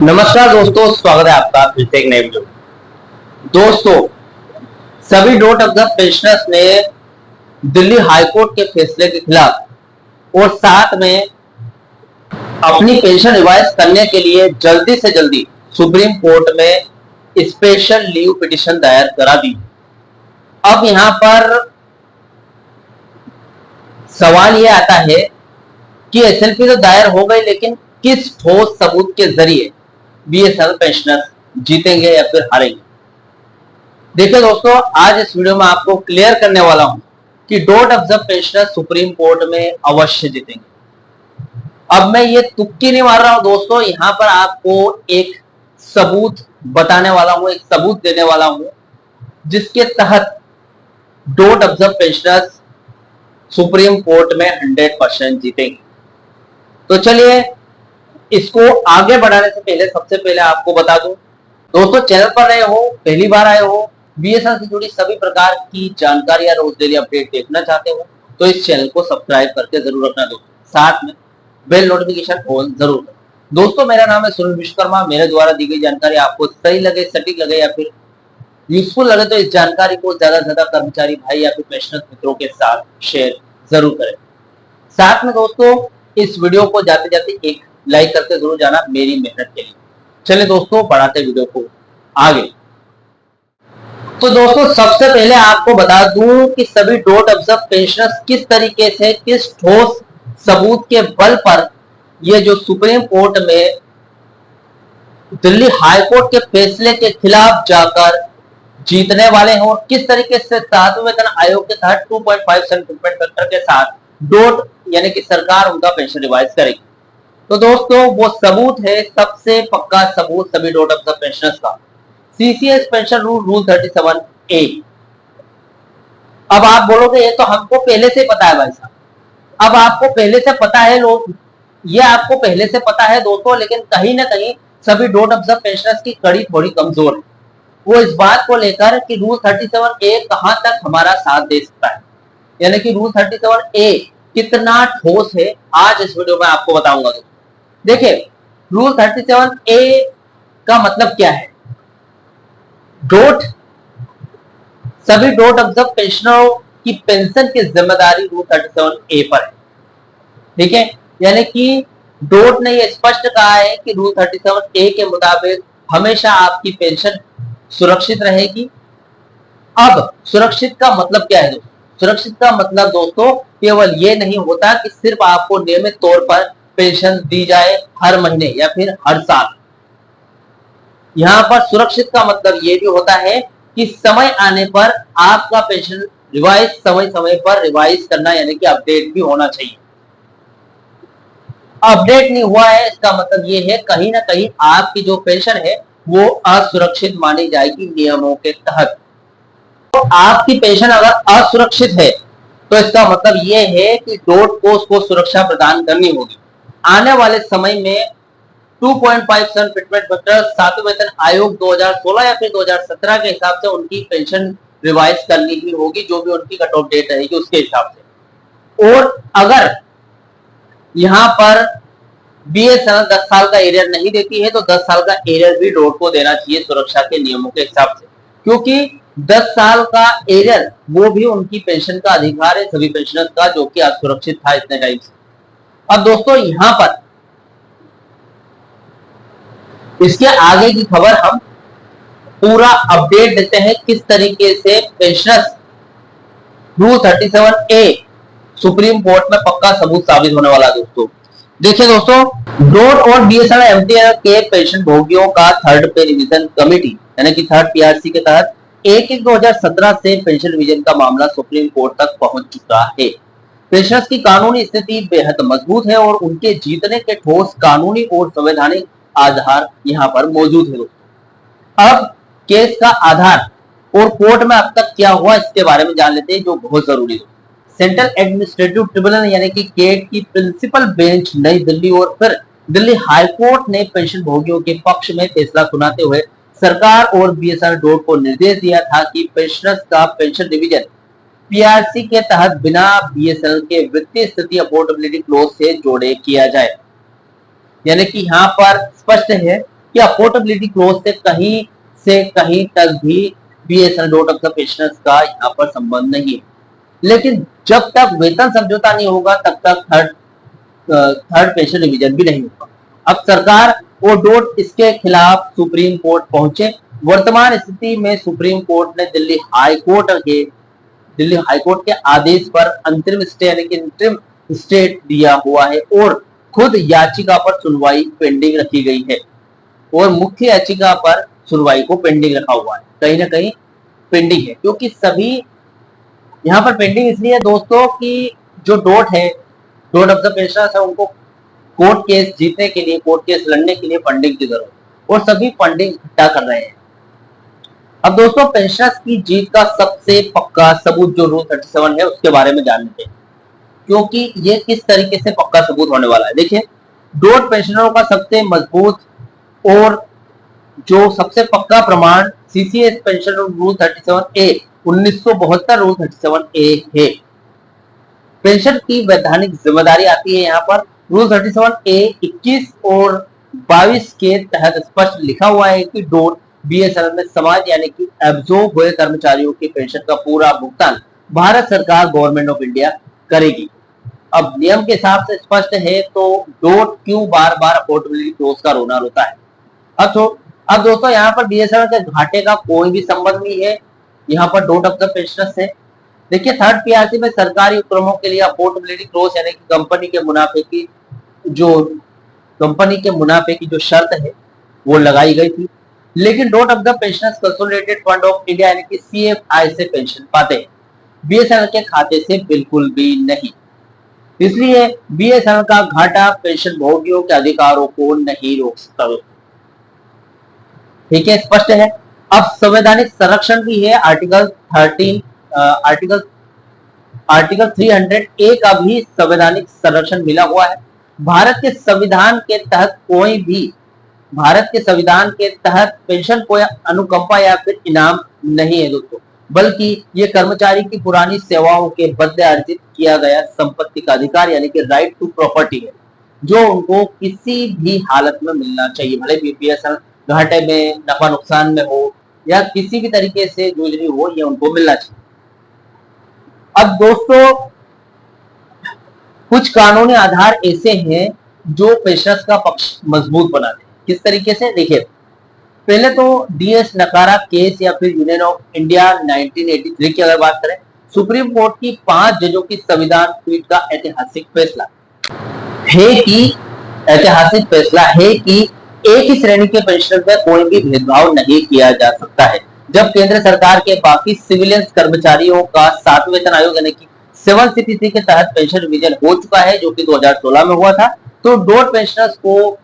नमस्कार दोस्तों, स्वागत है आपका फिर से एक नए वीडियो। दोस्तों, सभी डॉट ऑफ द पेंशनर्स ने दिल्ली हाईकोर्ट के फैसले के खिलाफ और साथ में अपनी पेंशन रिवाइज करने के लिए जल्दी से जल्दी सुप्रीम कोर्ट में स्पेशल लीव पिटीशन दायर करा दी। अब यहां पर सवाल यह आता है कि एसएलपी तो दायर हो गई, लेकिन किस ठोस सबूत के जरिए बीएसएनएल पेंशनर्स जीतेंगे या फिर हारेंगे। देखिए दोस्तों, आज इस वीडियो में आपको क्लियर करने वाला हूं कि dot of the pensioners supreme court में अवश्य जीतेंगे। अब मैं ये तुक्की नहीं मार रहा हूं दोस्तों, यहां पर आपको एक सबूत बताने वाला हूं, एक सबूत देने वाला हूं जिसके तहत dot of the pensioners supreme court में 100% जीतेंगे। तो चलिए, इसको आगे बढ़ाने से पहले सबसे पहले आपको बता दूं, दोस्तों चैनल पर नए हो, पहली बार आए हो, बीएसएनएल से जुड़ी सभी प्रकार की जानकारी या रोज डेली अपडेट देखना चाहते हो तो इस चैनल को सब्सक्राइब करके जरूर रखना दोस्तों, साथ में बेल नोटिफिकेशन ऑन जरूर करें। दोस्तों, मेरा नाम है सुनील विश्वकर्मा। मेरे द्वारा दी गई जानकारी आपको सही लगे, सटीक लगे या फिर यूजफुल लगे तो इस जानकारी को ज्यादा से ज्यादा कर्मचारी भाई या फिर पेंशनर मित्रों के साथ शेयर जरूर करें। साथ में दोस्तों, इस वीडियो को जाते जाते एक लाइक करके जरूर जाना मेरी मेहनत के लिए। चलिए दोस्तों, बढ़ाते वीडियो को आगे। तो दोस्तों, सबसे पहले आपको बता दूं कि सभी डॉट ऑफ द पेंशनर्स किस तरीके से, किस ठोस सबूत के बल पर ये जो सुप्रीम कोर्ट में दिल्ली हाई कोर्ट के फैसले के खिलाफ जाकर जीतने वाले हों, किस तरीके से 7वें वेतन आयोग के तहत 2.5% ट्रीटमेंट फैक्टर के साथ डॉट यानी कि सरकार उनका पेंशन रिवाइज करेगी। तो दोस्तों, वो सबूत है, सबसे पक्का सबूत सभी डॉट ऑफ द पेंशनर्स का, सीसीएस पेंशन रूल 37A। अब आप बोलोगे ये तो हमको पहले से पता है भाई साहब। अब आपको पहले से पता है लोग, ये आपको पहले से पता है दोस्तों, लेकिन कहीं ना कहीं सभी डॉट ऑफ द पेंशनर्स की कड़ी थोड़ी कमजोर है। वो इस बात को लेकर कि रूल 37A कहां तक हमारा साथ दे सकता है, यानी कि रूल 37A कितना ठोस है, आज इस वीडियो में आपको बताऊंगा। देखिए, रूल 37A का मतलब क्या है। डॉट, सभी डॉट ऑफ द पेंशनरों की पेंशन की जिम्मेदारी रूल 37A पर है, ठीक है। यानी कि डॉट ने यह स्पष्ट कहा है कि रूल 37A के मुताबिक हमेशा आपकी पेंशन सुरक्षित रहेगी। अब सुरक्षित का मतलब क्या है दोस्तों? सुरक्षित का मतलब दोस्तों केवल ये नहीं होता कि सिर्फ आपको नियमित तौर पर पेंशन दी जाए हर महीने या फिर हर साल। यहां पर सुरक्षित का मतलब यह भी होता है कि समय आने पर आपका पेंशन रिवाइज समय समय पर रिवाइज करना, यानी कि अपडेट भी होना चाहिए। अपडेट नहीं हुआ है, इसका मतलब यह है कहीं ना कहीं आपकी जो पेंशन है वो असुरक्षित मानी जाएगी नियमों के तहत। तो आपकी पेंशन अगर असुरक्षित है तो इसका मतलब यह है कि डॉट को उसको सुरक्षा प्रदान करनी होगी। आने वाले समय में 2.5% फिटमेंट फैक्टर 7वें वेतन आयोग 2016 या फिर 2017 के हिसाब से उनकी पेंशन रिवाइज करनी ही होगी, जो भी उनकी कट ऑफ डेट रहेगी उसके हिसाब से। और अगर यहां पर बीएसएनएल 10 साल का एरियर नहीं देती है तो 10 साल का एरियर भी डॉट को देना चाहिए सुरक्षा के नियमों के हिसाब से, क्योंकि 10 साल का एरियर वो भी उनकी पेंशन का अधिकार है सभी पेंशनर्स का, जो कि असुरक्षित था इतने टाइम से। अब दोस्तों, यहां पर इसके आगे की खबर हम पूरा अपडेट देते हैं किस तरीके से pensioners rule 37A supreme court में पक्का सबूत साबित होने वाला है दोस्तों। देखिए दोस्तों, डॉट और बीएसएनएल एमटीएनएल के पेंशन भोगियों का थर्ड पे रिवीजन कमेटी यानी कि थर्ड पीआरसी के तहत 1/1/2017 से पेंशन रिवीजन का मामला सुप्रीम कोर्ट तक पहुंच चुका है। पेंशनर्स की कानूनी स्थिति बेहद मजबूत है और उनके जीतने के ठोस कानूनी और संवैधानिक आधार यहाँ पर मौजूद है दोस्तों। अब केस का आधार और कोर्ट में अब तक क्या हुआ इसके बारे में जान लेते हैं, जो बहुत जरूरी है। सेंट्रल एडमिनिस्ट्रेटिव ट्रिब्यूनल यानी कि केट की प्रिंसिपल बेंच नई दिल्ली और फिर दिल्ली हाई कोर्ट ने पेंशन भोगियों के पक्ष में फैसला सुनाते हुए सरकार और बीएसएनएल डॉट को निर्देश दिया था कि पेंशनर्स का पेंशन डिवीजन पीआरसी के तहत बिना बीएसएनएल के वित्तीय स्थिति अफोर्डेबिलिटी क्लॉज से जोड़े किया जाए। यानी कि यहाँ पर स्पष्ट है कि अफोर्डेबिलिटी क्लोज से कहीं तक भी BSNL dot of the pensioners का यहाँ पर संबंध नहीं है। लेकिन जब तक वेतन समझौता नहीं होगा तब तक थर्ड पेंशन रिवीजन भी नहीं होगा। अब सरकार और डोट इसके खिलाफ सुप्रीम कोर्ट पहुंचे। वर्तमान स्थिति में सुप्रीम कोर्ट ने दिल्ली हाईकोर्ट के आदेश पर अंतरिम स्टे यानी कि इंटरिम स्टे दिया हुआ है और खुद याचिका पर सुनवाई पेंडिंग रखी गई है और मुख्य याचिका पर सुनवाई को पेंडिंग रखा हुआ है। कहीं ना कहीं पेंडिंग है क्योंकि सभी यहाँ पर पेंडिंग इसलिए है दोस्तों कि जो डोट ऑफ द पेंशनर्स है उनको कोर्ट केस जीतने के लिए, कोर्ट केस लड़ने के लिए फंडिंग की जरूरत है और सभी फंडिंग इकट्ठा कर रहे हैं। अब दोस्तों पेंशनर्स की जीत का सबसे पक्का सबूत जो रूल 37 है उसके बारे में जान लेते हैं क्योंकि ये किस तरीके से पक्का सबूत होने वाला है। देखिए, डोट पेंशनरों का सबसे मजबूत और जो सबसे पक्का प्रमाण CCS pension rule 37A 1972 rule 37A है। पेंशन की वैधानिक जिम्मेदारी आती है यहाँ पर रूल 37A 21 और 22 के तहत स्पष्ट लिखा हुआ है कि डोट बीएसएनएल में समाज यानी कि एब्जॉर्ब हुए कर्मचारियों की पेंशन का पूरा भुगतान भारत सरकार गवर्नमेंट ऑफ इंडिया करेगी। अब नियम के हिसाब से स्पष्ट है तो डोट क्यों बार बार अफोर्डेबिलिटी क्लोज का रोना रोता है। अब दोस्तों यहाँ पर बीएसएनएल के घाटे का कोई भी संबंध नहीं है यहाँ पर डोट ऑफ द पेंशनर्स से। देखिए, थर्ड पीआरसी में सरकारी उपक्रमों के लिए अफोर्डेबिलिटी क्लोज यानी कि कंपनी के मुनाफे की जो शर्त है वो लगाई गई थी, लेकिन dot of the pensioners consolidated fund of India यानी कि सीएफआई से पेंशन पाते हैं, बीएसएनएल के खाते से बिल्कुल भी नहीं। इसलिए बीएसएनएल का घाटा पेंशन भोगियों के अधिकारों को नहीं रोक सकता। ठीक है, स्पष्ट है। अब संवैधानिक संरक्षण भी है। आर्टिकल 300A का भी संवैधानिक संरक्षण मिला हुआ है। भारत के संविधान के तहत पेंशन कोई अनुकंपा या फिर इनाम नहीं है दोस्तों, बल्कि ये कर्मचारी की पुरानी सेवाओं के बदले अर्जित किया गया संपत्ति का अधिकार यानी कि राइट टू प्रॉपर्टी है जो उनको किसी भी हालत में मिलना चाहिए, भले बीपीएसएल घाटे में, नफा नुकसान में हो या किसी भी तरीके से जूझ रही हो, ये उनको मिलना चाहिए। अब दोस्तों कुछ कानूनी आधार ऐसे हैं जो पेंशनर्स का पक्ष मजबूत बनाते हैं। किस तरीके से, देखिए, पहले तो डीएस नकारा केस या फिर यूनियन ऑफ इंडिया 1983 की अगर बात करें, सुप्रीम कोर्ट की 5 जजों की संविधान पीठ का ऐतिहासिक फैसला है कि एक ही श्रेणी के पेंशनर में कोई भी भेदभाव नहीं किया जा सकता है। जब केंद्र सरकार के बाकी सिविलियन कर्मचारियों का 7वें वेतन आयोग यानी कि 7th CPC के तहत पेंशन रिवीजन हो चुका है जो कि 2016 में हुआ था, तो डोट पेंशनर्स को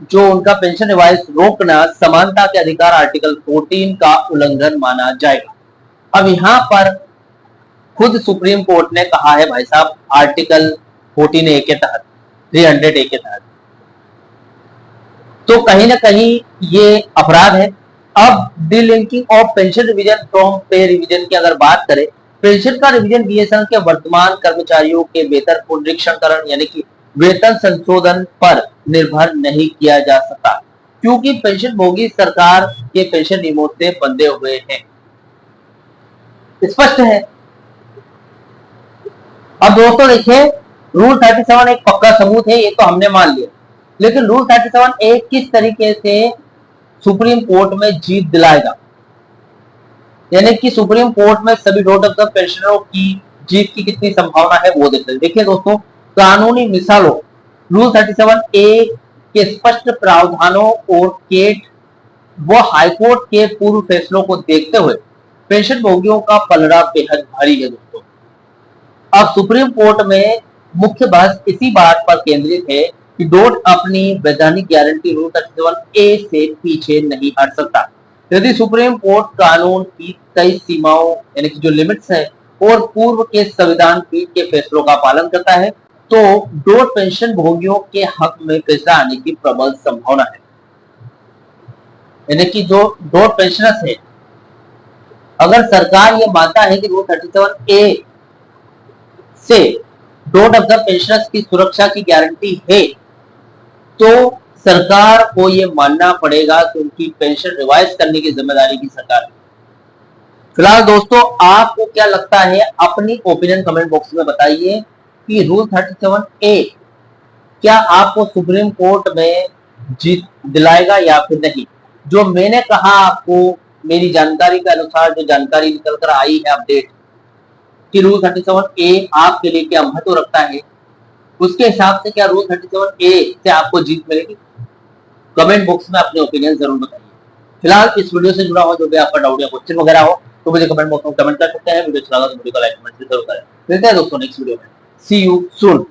जो उनका पेंशन रिवाइज रोकना समानता के अधिकार आर्टिकल 14 का उल्लंघन माना जाएगा। अब यहाँ पर खुद सुप्रीम कोर्ट ने कहा है भाई साहब आर्टिकल 14A के तहत, 300A के तहत, तो कहीं ना कहीं ये अपराध है। अब delinking of pension revision from पे रिवीजन की अगर बात करें, पेंशन का रिवीजन बीएसएनएल के वर्तमान कर्मचारियों के वेतन पुनरीक्षणकरण यानी कि वेतन संशोधन पर निर्भर नहीं किया जा सकता क्योंकि पेंशन भोगी सरकार के पेंशन नियमों से बंधे हुए हैं। स्पष्ट है। अब दोस्तों देखिए, रूल 37 एक पक्का सबूत है, ये तो हमने मान लिया, लेकिन रूल 37A किस तरीके से सुप्रीम कोर्ट में जीत दिलाएगा, यानी कि सुप्रीम कोर्ट में सभी डोट ऑफ द पेंशनरों की जीत की कितनी संभावना है वो देखते हैं। देखिए दोस्तों, कानूनी मिसालों, रूल 37A के स्पष्ट प्रावधानों और केट व हाईकोर्ट के पूर्व फैसलों को देखते हुए पेंशन भोगियों का पलड़ा बेहद भारी है दोस्तों। अब सुप्रीम कोर्ट में मुख्य बहस इसी बात पर केंद्रित है कि डोट अपनी वैधानिक गारंटी रूल 37A से पीछे नहीं हट सकता। यदि सुप्रीम कोर्ट कानून की कई सीमाओं यानी कि जो लिमिट्स है और पूर्व के संविधान पीठ के फैसलों का पालन करता है तो डोट पेंशन भोगियों के हक में फैसला आने की प्रबल संभावना है। यानी कि जो डोट पेंशनर्स है, अगर सरकार ये मानता है कि रूल 37A से डोट ऑफ द पेंशनर्स की सुरक्षा की गारंटी है तो सरकार को ये मानना पड़ेगा कि उनकी पेंशन रिवाइज करने की जिम्मेदारी की सरकार की। फिलहाल दोस्तों, आपको क्या लगता है, अपनी ओपिनियन कमेंट बॉक्स में बताइए कि रूल 37A क्या आपको सुप्रीम कोर्ट में जीत दिलाएगा या फिर नहीं। जो मैंने कहा आपको, मेरी जानकारी के अनुसार जो जानकारी निकल कर आई है अपडेट कि रूल 37A आपके लिए क्या महत्व रखता है, उसके हिसाब से क्या रूल 37A से आपको जीत मिलेगी। कमेंट बॉक्स में अपने ओपिनियन जरूर बताइए। फिलहाल इस वीडियो से जुड़ा हुआ जो भी आपका डाउट या क्वेश्चन वगैरह हो तो मुझे कमेंट बॉक्स में कमेंट कर सकते हैं। वीडियो अच्छा लगा तो वीडियो को लाइक कमेंट जरूर करें। मिलते हैं दोस्तों नेक्स्ट वीडियो में। सी यू सून।